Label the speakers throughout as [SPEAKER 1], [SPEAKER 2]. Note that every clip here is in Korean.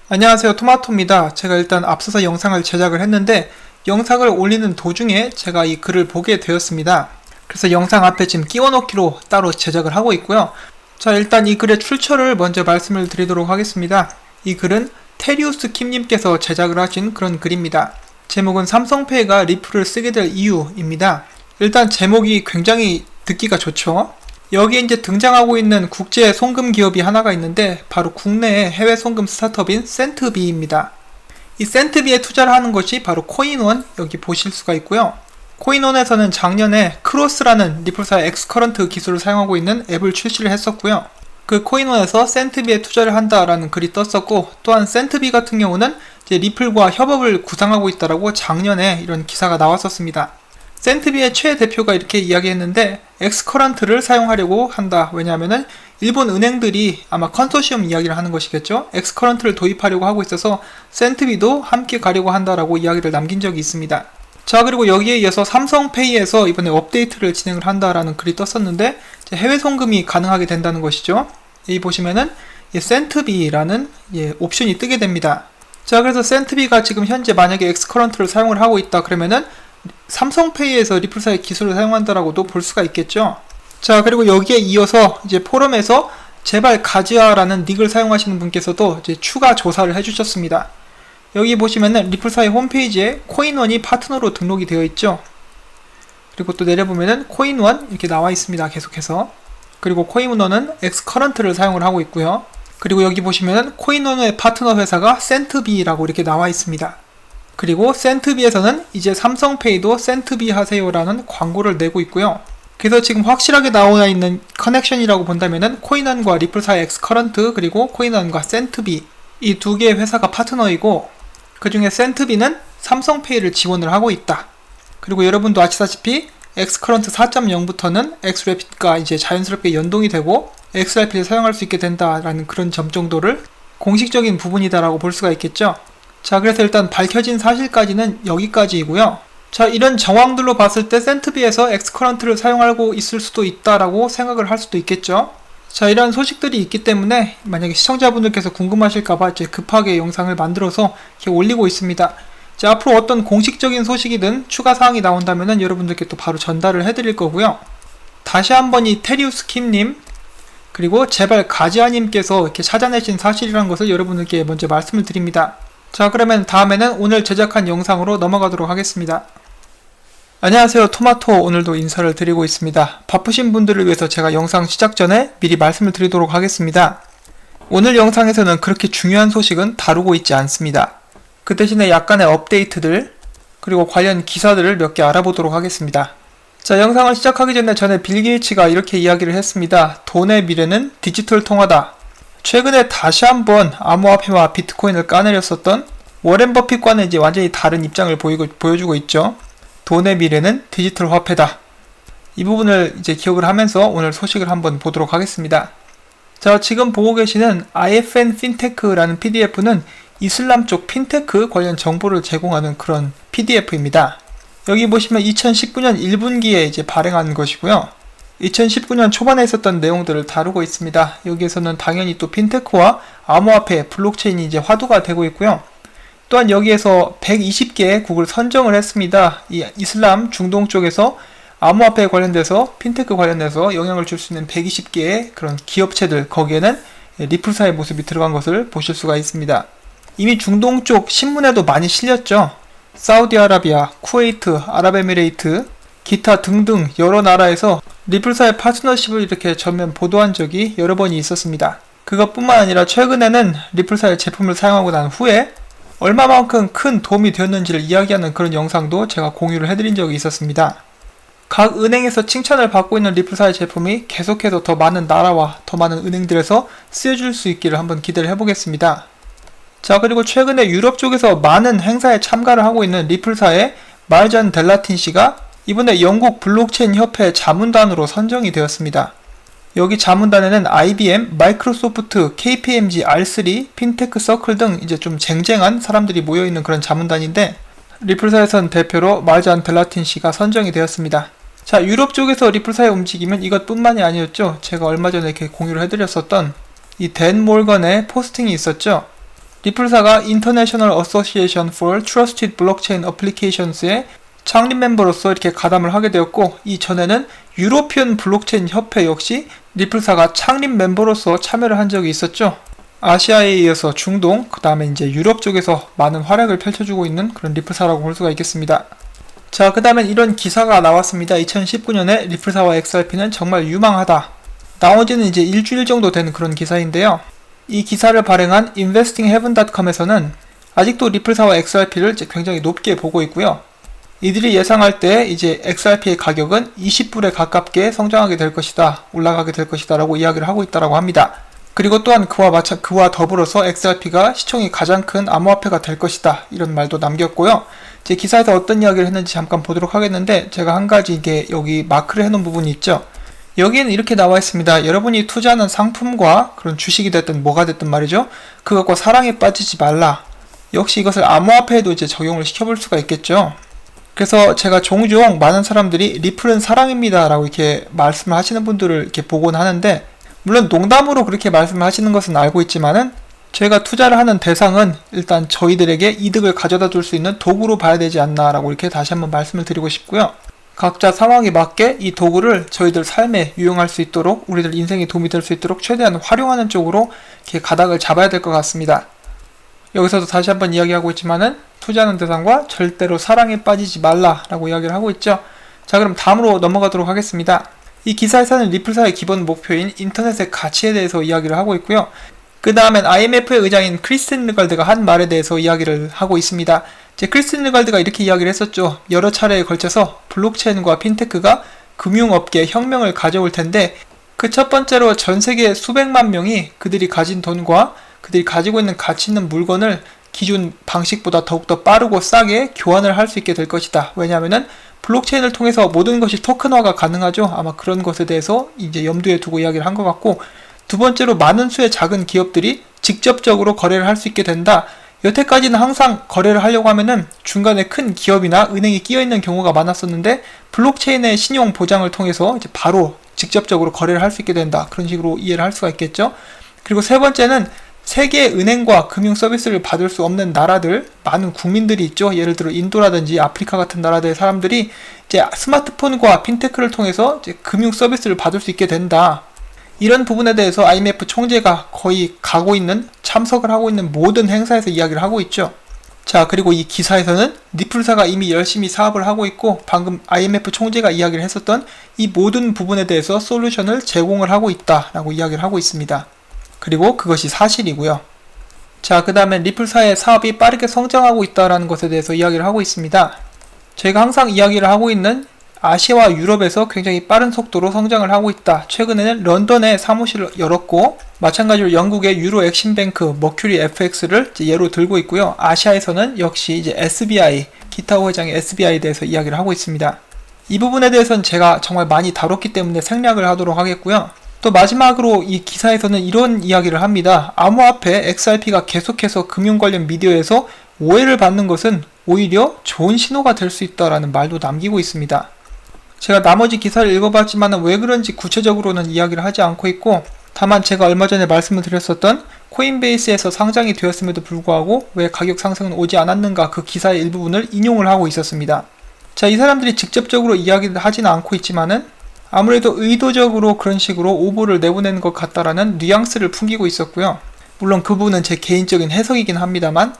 [SPEAKER 1] 안녕하세요, 토마토입니다. 제가 일단 앞서서 영상을 제작을 했는데 영상을 올리는 도중에 제가 이 글을 보게 되었습니다. 그래서 영상 앞에 지금 끼워 넣기로 따로 제작을 하고 있고요. 자, 일단 이 글의 출처를 먼저 말씀을 드리도록 하겠습니다. 이 글은 테리우스 킴님께서 제작을 하신 그런 글입니다. 제목은 삼성페이가 리플을 쓰게 될 이유입니다. 일단 제목이 굉장히 듣기가 좋죠. 여기에 이제 등장하고 있는 국제 송금 기업이 하나가 있는데 바로 국내의 해외 송금 스타트업인 센트비입니다. 이 센트비에 투자를 하는 것이 바로 코인원, 여기 보실 수가 있고요. 코인원에서는 작년에 크로스라는 리플사의 엑스커런트 기술을 사용하고 있는 앱을 출시를 했었고요. 그 코인원에서 센트비에 투자를 한다라는 글이 떴었고, 또한 센트비 같은 경우는 이제 리플과 협업을 구상하고 있다라고 작년에 이런 기사가 나왔었습니다. 센트비의 최 대표가 이렇게 이야기했는데 엑스커런트를 사용하려고 한다. 왜냐하면은 일본 은행들이 아마 컨소시엄 이야기를 하는 것이겠죠. 엑스커런트를 도입하려고 하고 있어서 센트비도 함께 가려고 한다라고 이야기를 남긴 적이 있습니다. 자, 그리고 여기에 이어서 삼성페이에서 이번에 업데이트를 진행을 한다라는 글이 떴었는데 해외 송금이 가능하게 된다는 것이죠. 여기 보시면은 센트비라는 옵션이 뜨게 됩니다. 자, 그래서 센트비가 지금 현재 만약에 엑스커런트를 사용을 하고 있다 그러면은 삼성페이에서 리플사의 기술을 사용한다라고도 볼 수가 있겠죠. 자, 그리고 여기에 이어서 이제 포럼에서 제발 가지아라는 닉을 사용하시는 분께서도 이제 추가 조사를 해주셨습니다. 여기 보시면은 리플사의 홈페이지에 코인원이 파트너로 등록이 되어 있죠. 그리고 또 내려보면은 코인원 이렇게 나와 있습니다. 계속해서. 그리고 코인원은 엑스커런트를 사용을 하고 있고요. 그리고 여기 보시면은 코인원의 파트너 회사가 센트비라고 이렇게 나와 있습니다. 그리고 센트비에서는 이제 삼성페이도 센트비 하세요라는 광고를 내고 있고요. 그래서 지금 확실하게 나와 있는 커넥션이라고 본다면은 코인원과 리플사의 엑스커런트 그리고 코인원과 센트비 이 두 개의 회사가 파트너이고 그 중에 센트비는 삼성페이를 지원을 하고 있다. 그리고 여러분도 아시다시피 엑스커런트 4.0부터는 엑스래핏과 이제 자연스럽게 연동이 되고 엑스래핏을 사용할 수 있게 된다라는 그런 점 정도를 공식적인 부분이다라고 볼 수가 있겠죠. 자, 그래서 일단 밝혀진 사실까지는 여기까지이고요. 자, 이런 정황들로 봤을 때 센트비에서 엑스커런트를 사용하고 있을 수도 있다라고 생각을 할 수도 있겠죠. 자, 이런 소식들이 있기 때문에 만약에 시청자분들께서 궁금하실까봐 이제 급하게 영상을 만들어서 이렇게 올리고 있습니다. 자, 앞으로 어떤 공식적인 소식이든 추가 사항이 나온다면은 여러분들께 또 바로 전달을 해드릴 거고요. 다시 한번 이 테리우스 킴님 그리고 제발 가지아님께서 이렇게 찾아내신 사실이라는 것을 여러분들께 먼저 말씀을 드립니다. 자, 그러면 다음에는 오늘 제작한 영상으로 넘어가도록 하겠습니다. 안녕하세요, 토마토. 오늘도 인사를 드리고 있습니다. 바쁘신 분들을 위해서 제가 영상 시작 전에 미리 말씀을 드리도록 하겠습니다. 오늘 영상에서는 그렇게 중요한 소식은 다루고 있지 않습니다. 그 대신에 약간의 업데이트들 그리고 관련 기사들을 몇 개 알아보도록 하겠습니다. 자, 영상을 시작하기 전에 빌 게이츠가 이렇게 이야기를 했습니다. 돈의 미래는 디지털 통화다. 최근에 다시 한번 암호화폐와 비트코인을 까내렸었던 워렌 버핏과는 이제 완전히 다른 입장을 보여주고 있죠. 돈의 미래는 디지털 화폐다. 이 부분을 이제 기억을 하면서 오늘 소식을 한번 보도록 하겠습니다. 자, 지금 보고 계시는 IFN 핀테크라는 PDF는 이슬람 쪽 핀테크 관련 정보를 제공하는 그런 PDF입니다. 여기 보시면 2019년 1분기에 이제 발행한 것이고요. 2019년 초반에 있었던 내용들을 다루고 있습니다. 여기에서는 당연히 또 핀테크와 암호화폐, 블록체인이 이제 화두가 되고 있고요. 또한 여기에서 120개의 국을 선정을 했습니다. 이 이슬람 중동 쪽에서 암호화폐에 관련돼서 핀테크 관련돼서 영향을 줄 수 있는 120개의 그런 기업체들, 거기에는 리플사의 모습이 들어간 것을 보실 수가 있습니다. 이미 중동 쪽 신문에도 많이 실렸죠. 사우디아라비아, 쿠웨이트, 아랍에미레이트, 기타 등등 여러 나라에서 리플사의 파트너십을 이렇게 전면 보도한 적이 여러 번이 있었습니다. 그것뿐만 아니라 최근에는 리플사의 제품을 사용하고 난 후에 얼마만큼 큰 도움이 되었는지를 이야기하는 그런 영상도 제가 공유를 해드린 적이 있었습니다. 각 은행에서 칭찬을 받고 있는 리플사의 제품이 계속해서 더 많은 나라와 더 많은 은행들에서 쓰여줄 수 있기를 한번 기대를 해보겠습니다. 자, 그리고 최근에 유럽 쪽에서 많은 행사에 참가를 하고 있는 리플사의 말잔 델라틴 씨가 이번에 영국 블록체인 협회 자문단으로 선정이 되었습니다. 여기 자문단에는 IBM, 마이크로소프트, KPMG, R3, 핀테크 서클 등 이제 좀 쟁쟁한 사람들이 모여있는 그런 자문단인데 리플사에선 대표로 말잔 델라틴 씨가 선정이 되었습니다. 자, 유럽 쪽에서 리플사의 움직임은 이것뿐만이 아니었죠. 제가 얼마 전에 이렇게 공유를 해드렸었던 이 댄 몰건의 포스팅이 있었죠. 리플사가 International Association for Trusted Blockchain Applications의 창립 멤버로서 이렇게 가담을 하게 되었고, 이전에는 유로피언 블록체인 협회 역시 리플사가 창립 멤버로서 참여를 한 적이 있었죠. 아시아에 이어서 중동, 그 다음에 이제 유럽 쪽에서 많은 활약을 펼쳐주고 있는 그런 리플사라고 볼 수가 있겠습니다. 자, 그 다음엔 이런 기사가 나왔습니다. 2019년에 리플사와 XRP는 정말 유망하다. 나온 지는 이제 일주일 정도 된 그런 기사인데요. 이 기사를 발행한 investingheaven.com에서는 아직도 리플사와 XRP를 굉장히 높게 보고 있고요. 이들이 예상할 때 이제 XRP의 가격은 20불에 가깝게 성장하게 될 것이다, 올라가게 될 것이다 라고 이야기를 하고 있다고 합니다. 그리고 또한 그와 더불어서 XRP가 시총이 가장 큰 암호화폐가 될 것이다, 이런 말도 남겼고요. 제 기사에서 어떤 이야기를 했는지 잠깐 보도록 하겠는데, 제가 한 가지 이게 여기 마크를 해놓은 부분이 있죠. 여기에는 이렇게 나와 있습니다. 여러분이 투자하는 상품과 그런 주식이 됐든 뭐가 됐든 말이죠, 그것과 사랑에 빠지지 말라. 역시 이것을 암호화폐에도 이제 적용을 시켜볼 수가 있겠죠. 그래서 제가 종종 많은 사람들이 리플은 사랑입니다 라고 이렇게 말씀을 하시는 분들을 이렇게 보곤 하는데, 물론 농담으로 그렇게 말씀을 하시는 것은 알고 있지만은, 저희가 투자를 하는 대상은 일단 저희들에게 이득을 가져다 줄 수 있는 도구로 봐야 되지 않나 라고 이렇게 다시 한번 말씀을 드리고 싶고요. 각자 상황에 맞게 이 도구를 저희들 삶에 유용할 수 있도록, 우리들 인생에 도움이 될 수 있도록 최대한 활용하는 쪽으로 이렇게 가닥을 잡아야 될 것 같습니다. 여기서도 다시 한번 이야기하고 있지만은, 투자하는 대상과 절대로 사랑에 빠지지 말라라고 이야기를 하고 있죠. 자, 그럼 다음으로 넘어가도록 하겠습니다. 이 기사에서는 리플사의 기본 목표인 인터넷의 가치에 대해서 이야기를 하고 있고요. 그 다음엔 IMF의 의장인 크리스틴 르갈드가 한 말에 대해서 이야기를 하고 있습니다. 크리스틴 르갈드가 이렇게 이야기를 했었죠. 여러 차례에 걸쳐서 블록체인과 핀테크가 금융업계에 혁명을 가져올 텐데, 그 첫 번째로 전 세계 수백만 명이 그들이 가진 돈과 그들이 가지고 있는 가치 있는 물건을 기존 방식보다 더욱더 빠르고 싸게 교환을 할 수 있게 될 것이다. 왜냐하면은 블록체인을 통해서 모든 것이 토큰화가 가능하죠. 아마 그런 것에 대해서 이제 염두에 두고 이야기를 한 것 같고, 두 번째로 많은 수의 작은 기업들이 직접적으로 거래를 할 수 있게 된다. 여태까지는 항상 거래를 하려고 하면은 중간에 큰 기업이나 은행이 끼어 있는 경우가 많았었는데, 블록체인의 신용 보장을 통해서 이제 바로 직접적으로 거래를 할 수 있게 된다. 그런 식으로 이해를 할 수가 있겠죠. 그리고 세 번째는 세계 은행과 금융 서비스를 받을 수 없는 나라들, 많은 국민들이 있죠. 예를 들어 인도라든지 아프리카 같은 나라들의 사람들이 이제 스마트폰과 핀테크를 통해서 이제 금융 서비스를 받을 수 있게 된다. 이런 부분에 대해서 IMF 총재가 거의 참석을 하고 있는 모든 행사에서 이야기를 하고 있죠. 자, 그리고 이 기사에서는 리플사가 이미 열심히 사업을 하고 있고, 방금 IMF 총재가 이야기를 했었던 이 모든 부분에 대해서 솔루션을 제공을 하고 있다라고 이야기를 하고 있습니다. 그리고 그것이 사실이고요. 자, 그 다음에 리플사의 사업이 빠르게 성장하고 있다는 것에 대해서 이야기를 하고 있습니다. 저희가 항상 이야기를 하고 있는 아시아와 유럽에서 굉장히 빠른 속도로 성장을 하고 있다. 최근에는 런던에 사무실을 열었고, 마찬가지로 영국의 유로 엑심뱅크 머큐리 FX를 예로 들고 있고요. 아시아에서는 역시 이제 SBI, 기타오 회장의 SBI에 대해서 이야기를 하고 있습니다. 이 부분에 대해서는 제가 정말 많이 다뤘기 때문에 생략을 하도록 하겠고요. 또 마지막으로 이 기사에서는 이런 이야기를 합니다. 암호화폐 XRP가 계속해서 금융 관련 미디어에서 오해를 받는 것은 오히려 좋은 신호가 될 수 있다라는 말도 남기고 있습니다. 제가 나머지 기사를 읽어봤지만 왜 그런지 구체적으로는 이야기를 하지 않고 있고, 다만 제가 얼마 전에 말씀을 드렸었던 코인베이스에서 상장이 되었음에도 불구하고 왜 가격 상승은 오지 않았는가, 그 기사의 일부분을 인용을 하고 있었습니다. 자, 이 사람들이 직접적으로 이야기를 하지는 않고 있지만은 아무래도 의도적으로 그런 식으로 오보를 내보내는 것 같다라는 뉘앙스를 풍기고 있었고요. 물론 그 부분은 제 개인적인 해석이긴 합니다만,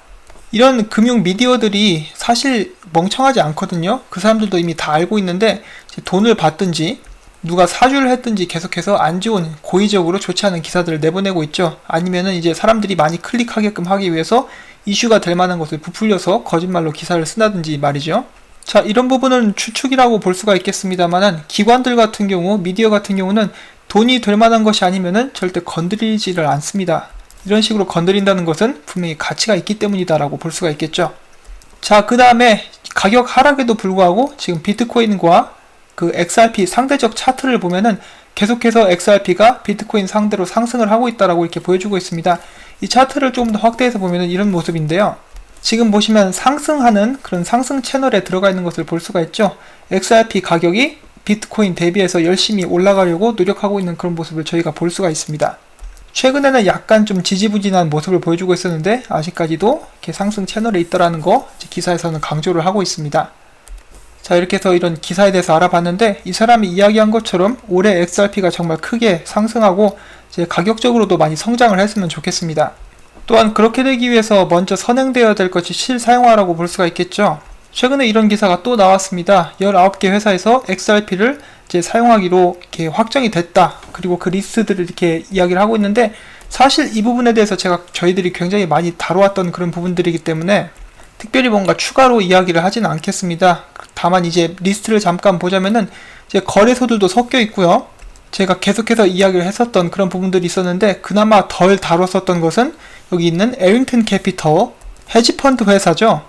[SPEAKER 1] 이런 금융 미디어들이 사실 멍청하지 않거든요. 그 사람들도 이미 다 알고 있는데, 돈을 받든지 누가 사주를 했든지 계속해서 안 좋은, 고의적으로 좋지 않은 기사들을 내보내고 있죠. 아니면은 이제 사람들이 많이 클릭하게끔 하기 위해서 이슈가 될 만한 것을 부풀려서 거짓말로 기사를 쓴다든지 말이죠. 자, 이런 부분은 추측이라고 볼 수가 있겠습니다만은, 기관들 같은 경우, 미디어 같은 경우는 돈이 될 만한 것이 아니면은 절대 건드리지를 않습니다. 이런 식으로 건드린다는 것은 분명히 가치가 있기 때문이다라고 볼 수가 있겠죠. 자, 그 다음에 가격 하락에도 불구하고 지금 비트코인과 그 XRP 상대적 차트를 보면은 계속해서 XRP가 비트코인 상대로 상승을 하고 있다라고 이렇게 보여주고 있습니다. 이 차트를 조금 더 확대해서 보면은 이런 모습인데요. 지금 보시면 상승하는 그런 상승 채널에 들어가 있는 것을 볼 수가 있죠. XRP 가격이 비트코인 대비해서 열심히 올라가려고 노력하고 있는 그런 모습을 저희가 볼 수가 있습니다. 최근에는 약간 좀 지지부진한 모습을 보여주고 있었는데 아직까지도 이렇게 상승 채널에 있다라는 거 기사에서는 강조를 하고 있습니다. 자, 이렇게 해서 이런 기사에 대해서 알아봤는데 이 사람이 이야기한 것처럼 올해 XRP가 정말 크게 상승하고 이제 가격적으로도 많이 성장을 했으면 좋겠습니다. 또한 그렇게 되기 위해서 먼저 선행되어야 될 것이 실사용화라고 볼 수가 있겠죠. 최근에 이런 기사가 또 나왔습니다. 19개 회사에서 XRP를 이제 사용하기로 이렇게 확정이 됐다. 그리고 그 리스트들을 이렇게 이야기를 하고 있는데 사실 이 부분에 대해서 저희들이 굉장히 많이 다뤄왔던 그런 부분들이기 때문에 특별히 뭔가 추가로 이야기를 하지는 않겠습니다. 다만 이제 리스트를 잠깐 보자면은 이제 거래소들도 섞여 있고요. 제가 계속해서 이야기를 했었던 그런 부분들이 있었는데 그나마 덜 다뤘었던 것은 여기 있는 에링턴 캐피털 헤지펀드 회사죠.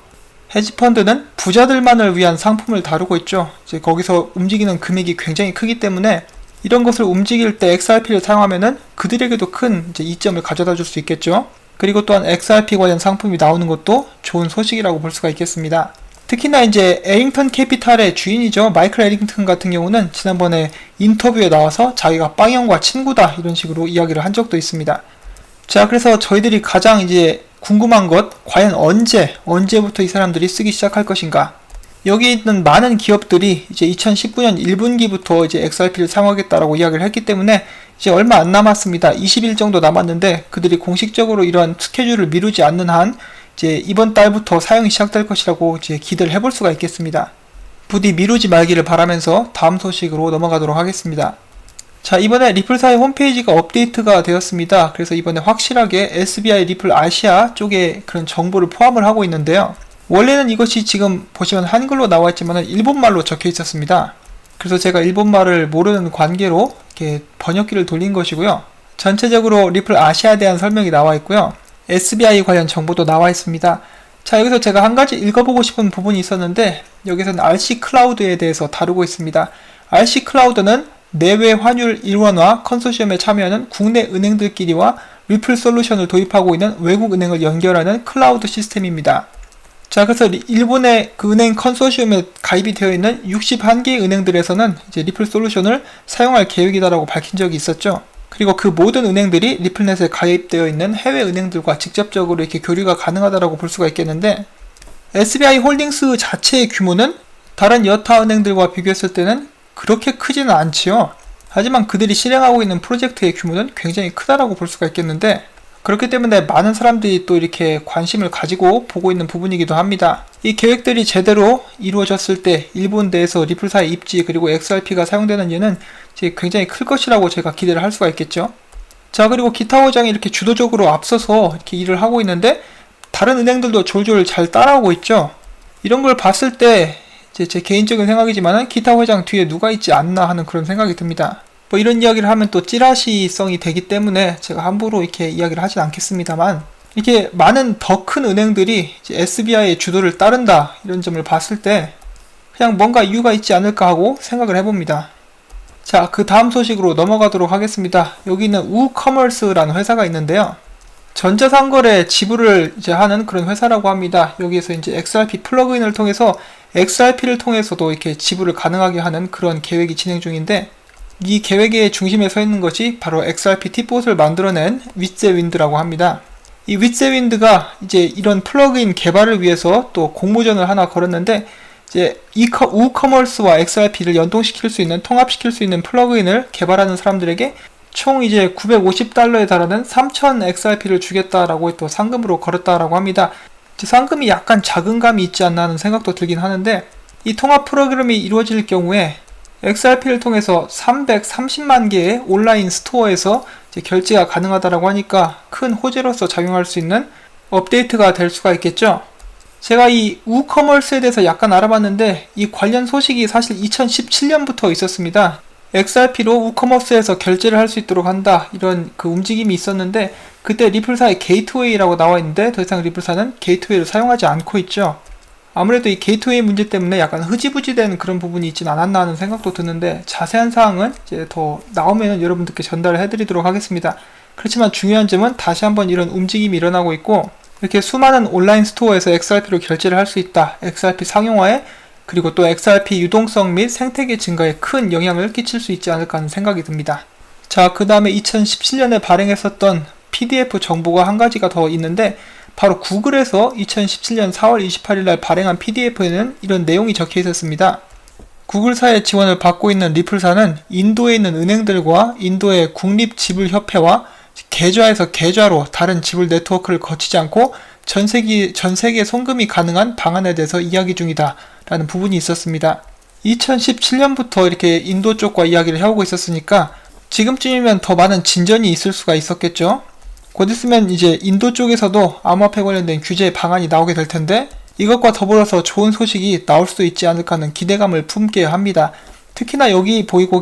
[SPEAKER 1] 헤지펀드는 부자들만을 위한 상품을 다루고 있죠. 이제 거기서 움직이는 금액이 굉장히 크기 때문에 이런 것을 움직일 때 XRP를 사용하면은 그들에게도 큰 이제 이점을 가져다 줄 수 있겠죠. 그리고 또한 XRP 관련 상품이 나오는 것도 좋은 소식이라고 볼 수가 있겠습니다. 특히나 이제 에링턴 캐피탈의 주인이죠. 마이클 에링턴 같은 경우는 지난번에 인터뷰에 나와서 자기가 빵형과 친구다 이런 식으로 이야기를 한 적도 있습니다. 자, 그래서 저희들이 가장 이제 궁금한 것, 과연 언제부터 이 사람들이 쓰기 시작할 것인가? 여기 있는 많은 기업들이 이제 2019년 1분기부터 이제 XRP를 사용하겠다라고 이야기를 했기 때문에 이제 얼마 안 남았습니다. 20일 정도 남았는데 그들이 공식적으로 이러한 스케줄을 미루지 않는 한 이제 이번 달부터 사용이 시작될 것이라고 이제 기대를 해볼 수가 있겠습니다. 부디 미루지 말기를 바라면서 다음 소식으로 넘어가도록 하겠습니다. 자, 이번에 리플사의 홈페이지가 업데이트가 되었습니다. 그래서 이번에 확실하게 SBI 리플 아시아 쪽에 그런 정보를 포함을 하고 있는데요. 원래는 이것이 지금 보시면 한글로 나와 있지만 일본말로 적혀 있었습니다. 그래서 제가 일본말을 모르는 관계로 이렇게 번역기를 돌린 것이고요. 전체적으로 리플 아시아에 대한 설명이 나와 있고요. SBI 관련 정보도 나와 있습니다. 자, 여기서 제가 한 가지 읽어보고 싶은 부분이 있었는데 여기서는 RC 클라우드에 대해서 다루고 있습니다. RC 클라우드는 내외 환율 일원화 컨소시엄에 참여하는 국내 은행들끼리와 리플 솔루션을 도입하고 있는 외국 은행을 연결하는 클라우드 시스템입니다. 자, 그래서 일본의 그 은행 컨소시엄에 가입이 되어 있는 61개 은행들에서는 이제 리플 솔루션을 사용할 계획이다라고 밝힌 적이 있었죠. 그리고 그 모든 은행들이 리플넷에 가입되어 있는 해외 은행들과 직접적으로 이렇게 교류가 가능하다라고 볼 수가 있겠는데 SBI 홀딩스 자체의 규모는 다른 여타 은행들과 비교했을 때는 그렇게 크지는 않지요. 하지만 그들이 실행하고 있는 프로젝트의 규모는 굉장히 크다라고 볼 수가 있겠는데 그렇기 때문에 많은 사람들이 또 이렇게 관심을 가지고 보고 있는 부분이기도 합니다. 이 계획들이 제대로 이루어졌을 때 일본 내에서 리플사의 입지 그리고 XRP가 사용되는 예는 굉장히 클 것이라고 제가 기대를 할 수가 있겠죠. 자, 그리고 기타 회장이 이렇게 주도적으로 앞서서 이렇게 일을 하고 있는데 다른 은행들도 졸졸 잘 따라오고 있죠. 이런 걸 봤을 때 제 개인적인 생각이지만은 기타 회장 뒤에 누가 있지 않나 하는 그런 생각이 듭니다. 뭐 이런 이야기를 하면 또 찌라시성이 되기 때문에 제가 함부로 이렇게 이야기를 하진 않겠습니다만 이렇게 많은 더 큰 은행들이 SBI의 주도를 따른다 이런 점을 봤을 때 그냥 뭔가 이유가 있지 않을까 하고 생각을 해봅니다. 자, 그 다음 소식으로 넘어가도록 하겠습니다. 여기는 우커머스라는 회사가 있는데요. 전자상거래 지불을 이제 하는 그런 회사라고 합니다. 여기에서 이제 XRP 플러그인을 통해서 XRP를 통해서도 이렇게 지불을 가능하게 하는 그런 계획이 진행 중인데 이 계획의 중심에 서 있는 것이 바로 XRP 팁봇을 만들어낸 윗세윈드라고 합니다. 이 윗세윈드가 이제 이런 플러그인 개발을 위해서 또 공모전을 하나 걸었는데 이제 우커머스와 XRP를 연동시킬 수 있는 통합시킬 수 있는 플러그인을 개발하는 사람들에게 총 이제 $950에 달하는 3000 XRP를 주겠다라고 또 상금으로 걸었다라고 합니다. 상금이 약간 작은 감이 있지 않나 하는 생각도 들긴 하는데 이 통합 프로그램이 이루어질 경우에 XRP를 통해서 330만 개의 온라인 스토어에서 이제 결제가 가능하다라고 하니까 큰 호재로서 작용할 수 있는 업데이트가 될 수가 있겠죠. 제가 이 우커머스에 대해서 약간 알아봤는데 이 관련 소식이 사실 2017년부터 있었습니다. XRP로 우커머스에서 결제를 할 수 있도록 한다 이런 그 움직임이 있었는데 그때 리플사의 게이트웨이라고 나와 있는데 더 이상 리플사는 게이트웨이를 사용하지 않고 있죠. 아무래도 이 게이트웨이 문제 때문에 약간 흐지부지된 그런 부분이 있진 않았나 하는 생각도 드는데 자세한 사항은 이제 더 나오면 여러분들께 전달을 해드리도록 하겠습니다. 그렇지만 중요한 점은 다시 한번 이런 움직임이 일어나고 있고 이렇게 수많은 온라인 스토어에서 XRP로 결제를 할 수 있다. XRP 상용화에 그리고 또 XRP 유동성 및 생태계 증가에 큰 영향을 끼칠 수 있지 않을까 하는 생각이 듭니다. 자, 그 다음에 2017년에 발행했었던 PDF 정보가 한 가지가 더 있는데, 바로 구글에서 2017년 4월 28일 날 발행한 PDF에는 이런 내용이 적혀 있었습니다. 구글사의 지원을 받고 있는 리플사는 인도에 있는 은행들과 인도의 국립지불협회와 계좌에서 계좌로 다른 지불 네트워크를 거치지 않고 전 세계 송금이 가능한 방안에 대해서 이야기 중이다 라는 부분이 있었습니다. 2017년부터 이렇게 인도 쪽과 이야기를 해오고 있었으니까 지금쯤이면 더 많은 진전이 있을 수가 있었겠죠. 곧 있으면 이제 인도 쪽에서도 암호화폐 관련된 규제 방안이 나오게 될 텐데, 이것과 더불어서 좋은 소식이 나올 수도 있지 않을까 하는 기대감을 품게 합니다. 특히나 여기 보이고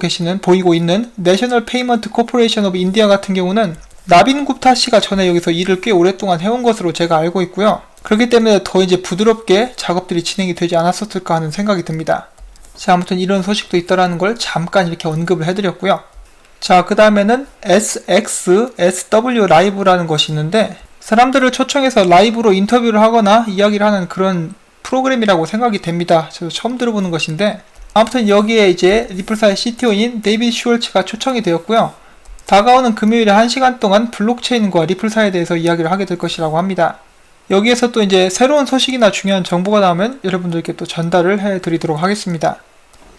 [SPEAKER 1] 있는 내셔널 페이먼트 코퍼레이션 오브 인디아 같은 경우는 나빈 굽타 씨가 전에 여기서 일을 꽤 오랫동안 해온 것으로 제가 알고 있고요. 그렇기 때문에 더 이제 부드럽게 작업들이 진행이 되지 않았었을까 하는 생각이 듭니다. 자, 아무튼 이런 소식도 있다라는 걸 잠깐 이렇게 언급을 해드렸고요. 자, 그 다음에는 SXSW 라이브라는 것이 있는데, 사람들을 초청해서 라이브로 인터뷰를 하거나 이야기를 하는 그런 프로그램이라고 생각이 됩니다. 저도 처음 들어보는 것인데, 아무튼 여기에 이제 리플사의 CTO인 데이비드 슈월츠가 초청이 되었고요. 다가오는 금요일에 1시간 동안 블록체인과 리플사에 대해서 이야기를 하게 될 것이라고 합니다. 여기에서 또 이제 새로운 소식이나 중요한 정보가 나오면 여러분들께 또 전달을 해드리도록 하겠습니다.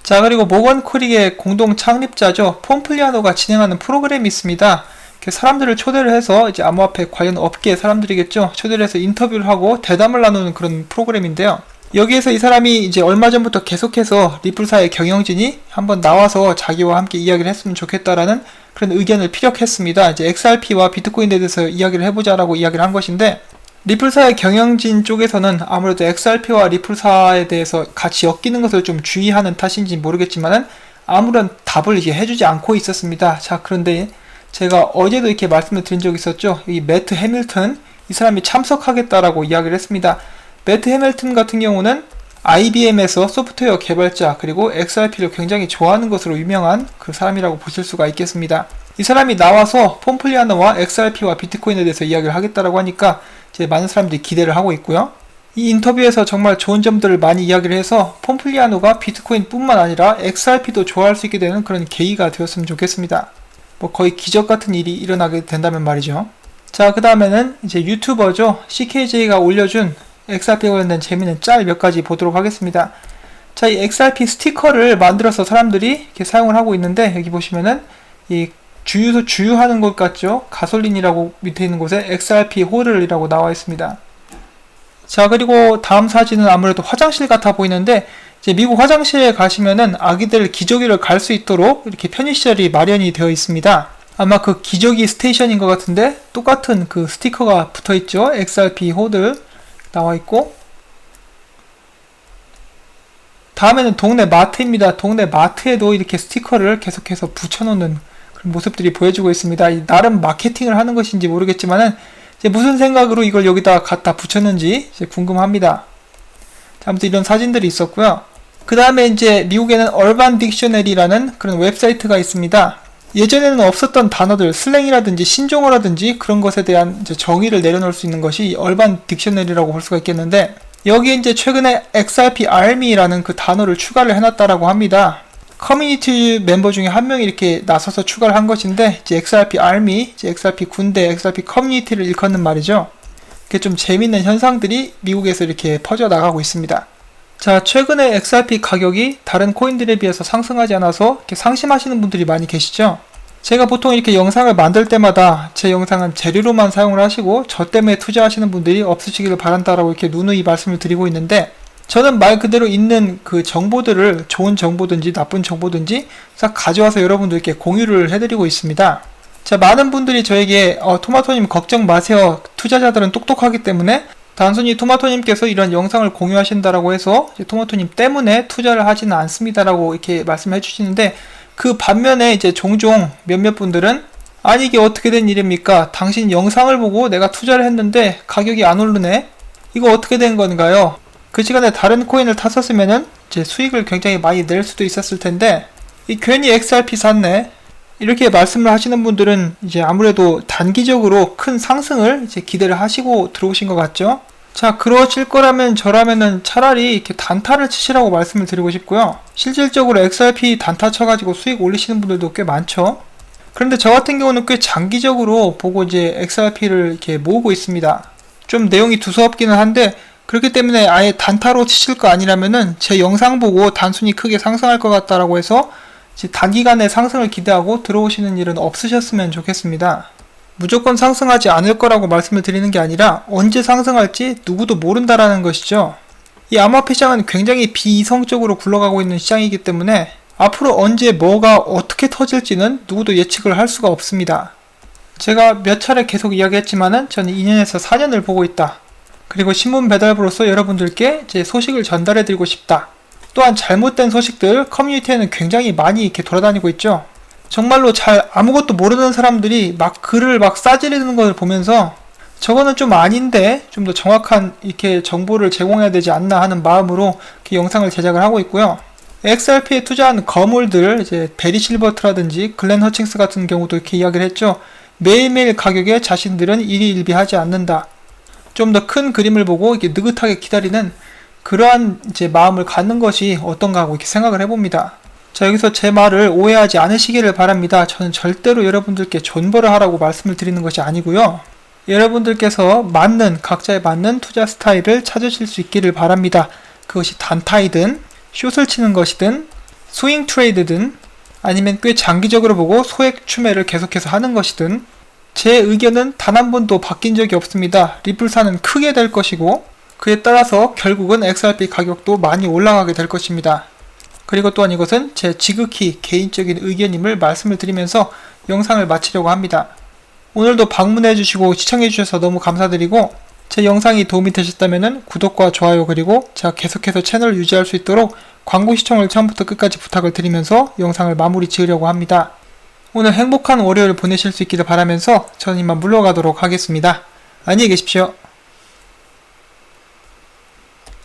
[SPEAKER 1] 자, 그리고 모건 쿠릭의 공동 창립자죠. 폼플리아노가 진행하는 프로그램이 있습니다. 사람들을 초대를 해서 이제 암호화폐 관련 업계 사람들이겠죠. 초대를 해서 인터뷰를 하고 대담을 나누는 그런 프로그램인데요. 여기에서 이 사람이 이제 얼마 전부터 계속해서 리플사의 경영진이 한번 나와서 자기와 함께 이야기를 했으면 좋겠다라는 그런 의견을 피력했습니다. 이제 XRP와 비트코인에 대해서 이야기를 해보자라고 이야기를 한 것인데, 리플사의 경영진 쪽에서는 아무래도 XRP와 리플사에 대해서 같이 엮이는 것을 좀 주의하는 탓인지 모르겠지만은 아무런 답을 이제 해주지 않고 있었습니다. 자, 그런데 제가 어제도 이렇게 말씀을 드린 적이 있었죠. 이 매트 해밀턴, 이 사람이 참석하겠다라고 이야기를 했습니다. 매트 해밀턴 같은 경우는 IBM에서 소프트웨어 개발자, 그리고 XRP를 굉장히 좋아하는 것으로 유명한 그 사람이라고 보실 수가 있겠습니다. 이 사람이 나와서 폼플리아노와 XRP와 비트코인에 대해서 이야기를 하겠다라고 하니까 이제 많은 사람들이 기대를 하고 있고요. 이 인터뷰에서 정말 좋은 점들을 많이 이야기를 해서 폼플리아노가 비트코인 뿐만 아니라 XRP도 좋아할 수 있게 되는 그런 계기가 되었으면 좋겠습니다. 뭐 거의 기적 같은 일이 일어나게 된다면 말이죠. 자, 그 다음에는 이제 유튜버죠. CKJ가 올려준 XRP 관련된 재미있는 짤 몇 가지 보도록 하겠습니다. 자, 이 XRP 스티커를 만들어서 사람들이 이렇게 사용을 하고 있는데, 여기 보시면은 이 주유하는 것 같죠? 가솔린이라고 밑에 있는 곳에 XRP 호를이라고 나와 있습니다. 자, 그리고 다음 사진은 아무래도 화장실 같아 보이는데, 이제 미국 화장실에 가시면은 아기들 기저귀를 갈 수 있도록 이렇게 편의시설이 마련이 되어 있습니다. 아마 그 기저귀 스테이션인 것 같은데 똑같은 그 스티커가 붙어 있죠. XRP 호들 나와 있고, 다음에는 동네 마트입니다. 동네 마트에도 이렇게 스티커를 계속해서 붙여놓는 그런 모습들이 보여주고 있습니다. 나름 마케팅을 하는 것인지 모르겠지만은 이제 무슨 생각으로 이걸 여기다 갖다 붙였는지 이제 궁금합니다. 자, 아무튼 이런 사진들이 있었고요. 그 다음에 이제 미국에는 얼반 딕셔너리라는 그런 웹사이트가 있습니다. 예전에는 없었던 단어들, 슬랭이라든지 신종어라든지 그런 것에 대한 이제 정의를 내려놓을 수 있는 것이 얼반 딕셔너리라고 볼 수가 있겠는데, 여기에 이제 최근에 XRP ARMY라는 그 단어를 추가를 해놨다라고 합니다. 커뮤니티 멤버 중에 한 명이 이렇게 나서서 추가를 한 것인데, 이제 XRP ARMY, 이제 XRP 군대, XRP 커뮤니티를 일컫는 말이죠. 이게 좀 재밌는 현상들이 미국에서 이렇게 퍼져 나가고 있습니다. 자, 최근에 XRP 가격이 다른 코인들에 비해서 상승하지 않아서 이렇게 상심하시는 분들이 많이 계시죠. 제가 보통 이렇게 영상을 만들 때마다 제 영상은 재료로만 사용을 하시고 저 때문에 투자하시는 분들이 없으시기를 바란다라고 이렇게 누누이 말씀을 드리고 있는데, 저는 말 그대로 있는 그 정보들을 좋은 정보든지 나쁜 정보든지 싹 가져와서 여러분들께 공유를 해드리고 있습니다. 자, 많은 분들이 저에게 토마토님 걱정 마세요. 투자자들은 똑똑하기 때문에 단순히 토마토님께서 이런 영상을 공유하신다라고 해서 토마토님 때문에 투자를 하지는 않습니다라고 이렇게 말씀해 주시는데, 그 반면에 이제 종종 몇몇 분들은 아니 이게 어떻게 된 일입니까? 당신 영상을 보고 내가 투자를 했는데 가격이 안 오르네? 이거 어떻게 된 건가요? 그 시간에 다른 코인을 탔었으면은 이제 수익을 굉장히 많이 낼 수도 있었을 텐데 괜히 XRP 샀네? 이렇게 말씀을 하시는 분들은 이제 아무래도 단기적으로 큰 상승을 이제 기대를 하시고 들어오신 것 같죠? 자, 그러실 거라면 저라면은 차라리 이렇게 단타를 치시라고 말씀을 드리고 싶고요. 실질적으로 XRP 단타 쳐가지고 수익 올리시는 분들도 꽤 많죠. 그런데 저 같은 경우는 꽤 장기적으로 보고 이제 XRP를 이렇게 모으고 있습니다. 좀 내용이 두서없기는 한데 그렇기 때문에 아예 단타로 치실 거 아니라면은 제 영상 보고 단순히 크게 상승할 것 같다라고 해서 단기간에 상승을 기대하고 들어오시는 일은 없으셨으면 좋겠습니다. 무조건 상승하지 않을 거라고 말씀을 드리는 게 아니라 언제 상승할지 누구도 모른다라는 것이죠. 이 암호화폐 시장은 굉장히 비이성적으로 굴러가고 있는 시장이기 때문에 앞으로 언제 뭐가 어떻게 터질지는 누구도 예측을 할 수가 없습니다. 제가 몇 차례 계속 이야기했지만은 저는 2년에서 4년을 보고 있다. 그리고 신문 배달부로서 여러분들께 제 소식을 전달해 드리고 싶다. 또한 잘못된 소식들 커뮤니티에는 굉장히 많이 이렇게 돌아다니고 있죠. 정말로 잘 아무것도 모르는 사람들이 막 글을 막 싸지르는 걸 보면서 저거는 좀 아닌데 좀 더 정확한 이렇게 정보를 제공해야 되지 않나 하는 마음으로 이렇게 영상을 제작을 하고 있고요. XRP에 투자한 거물들, 이제 베리 실버트라든지 글렌 허칭스 같은 경우도 이렇게 이야기를 했죠. 매일매일 가격에 자신들은 일희일비하지 않는다. 좀 더 큰 그림을 보고 이렇게 느긋하게 기다리는 그러한 이제 마음을 갖는 것이 어떤가 하고 이렇게 생각을 해봅니다. 자, 여기서 제 말을 오해하지 않으시기를 바랍니다. 저는 절대로 여러분들께 존버를 하라고 말씀을 드리는 것이 아니고요. 여러분들께서 각자에 맞는 투자 스타일을 찾으실 수 있기를 바랍니다. 그것이 단타이든 숏을 치는 것이든 스윙 트레이드든 아니면 꽤 장기적으로 보고 소액 추매를 계속해서 하는 것이든 제 의견은 단 한 번도 바뀐 적이 없습니다. 리플사는 크게 될 것이고 그에 따라서 결국은 XRP 가격도 많이 올라가게 될 것입니다. 그리고 또한 이것은 제 지극히 개인적인 의견임을 말씀을 드리면서 영상을 마치려고 합니다. 오늘도 방문해주시고 시청해주셔서 너무 감사드리고 제 영상이 도움이 되셨다면 구독과 좋아요 그리고 제가 계속해서 채널을 유지할 수 있도록 광고 시청을 처음부터 끝까지 부탁을 드리면서 영상을 마무리 지으려고 합니다. 오늘 행복한 월요일 보내실 수 있기를 바라면서 저는 이만 물러가도록 하겠습니다. 안녕히 계십시오.